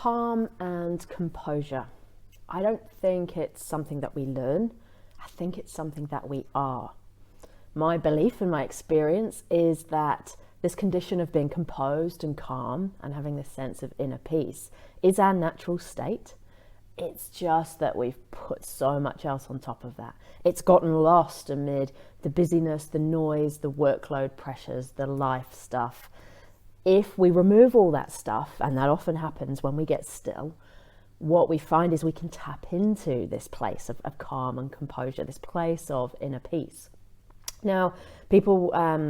Calm and composure. I don't think it's something that we learn. I think it's something that we are. My belief and my experience is that this condition of being composed and calm and having this sense of inner peace is our natural state. It's just that we've put so much else on top of that. It's gotten lost amid the busyness, the noise, the workload pressures, the life stuff. If we remove all that stuff, and that often happens when we get still, what we find is we can tap into this place of calm and composure, this place of inner peace. Now, people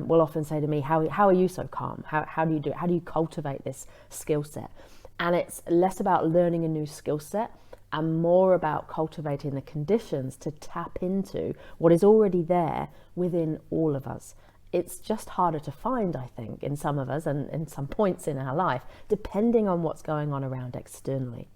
will often say to me, how are you so calm? How do you do it? How do you cultivate this skill set? And it's less about learning a new skill set and more about cultivating the conditions to tap into what is already there within all of us. It's just harder to find, I think, in some of us and in some points in our life, depending on what's going on around externally.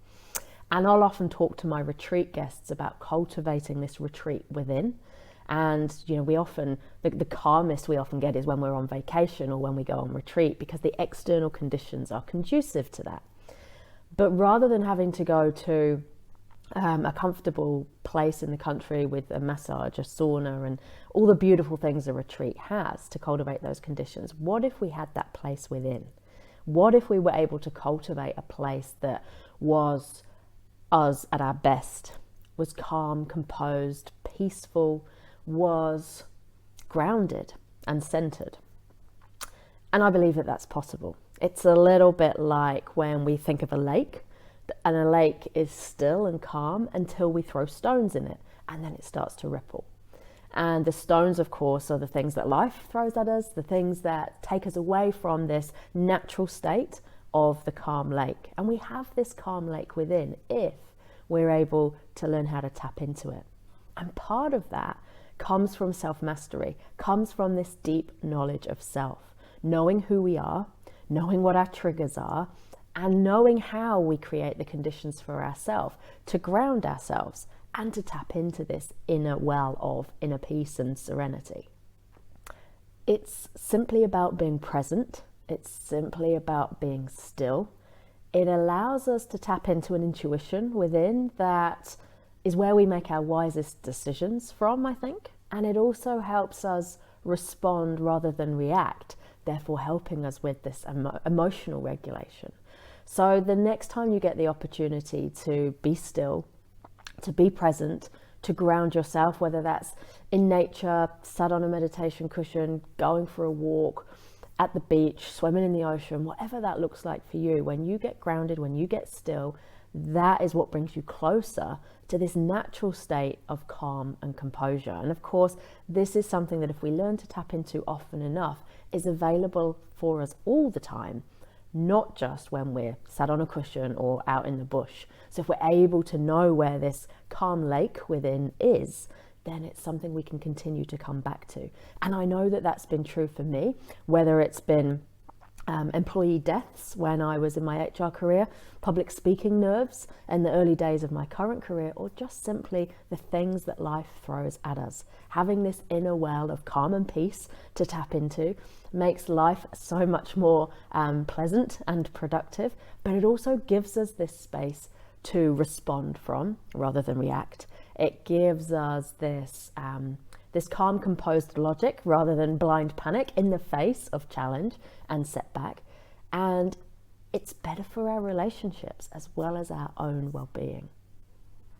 And I'll often talk to my retreat guests about cultivating this retreat within. And, we often, the calmest we often get is when we're on vacation or when we go on retreat, because the external conditions are conducive to that. But rather than having to go to a comfortable place in the country with a massage, a sauna, and all the beautiful things a retreat has to cultivate those conditions, what if we had that place within? What if we were able to cultivate a place that was us at our best, was calm, composed, peaceful, was grounded and centered? And I believe that that's possible. It's a little bit like when we think of a lake, and a lake is still and calm until we throw stones in it, and then it starts to ripple. And the stones, of course, are the things that life throws at us, the things that take us away from this natural state of the calm lake. And we have this calm lake within if we're able to learn how to tap into it. And part of that comes from self-mastery, comes from this deep knowledge of self, knowing who we are, knowing what our triggers are, and knowing how we create the conditions for ourselves to ground ourselves and to tap into this inner well of inner peace and serenity. It's simply about being present. It's simply about being still. It allows us to tap into an intuition within that is where we make our wisest decisions from, I think. And it also helps us respond rather than react, therefore helping us with this emotional regulation. So the next time you get the opportunity to be still, to be present, to ground yourself, whether that's in nature, sat on a meditation cushion, going for a walk, at the beach, swimming in the ocean, whatever that looks like for you, when you get grounded, when you get still, that is what brings you closer to this natural state of calm and composure. And of course, this is something that if we learn to tap into often enough, is available for us all the time, not just when we're sat on a cushion or out in the bush. So if we're able to know where this calm lake within is, then it's something we can continue to come back to. And I know that that's been true for me, whether it's been employee deaths when I was in my HR career, public speaking nerves in the early days of my current career, or just simply the things that life throws at us. Having this inner well of calm and peace to tap into makes life so much more pleasant and productive, but it also gives us this space to respond from rather than react. It gives us this calm, composed logic rather than blind panic in the face of challenge and setback. And it's better for our relationships as well as our own well-being.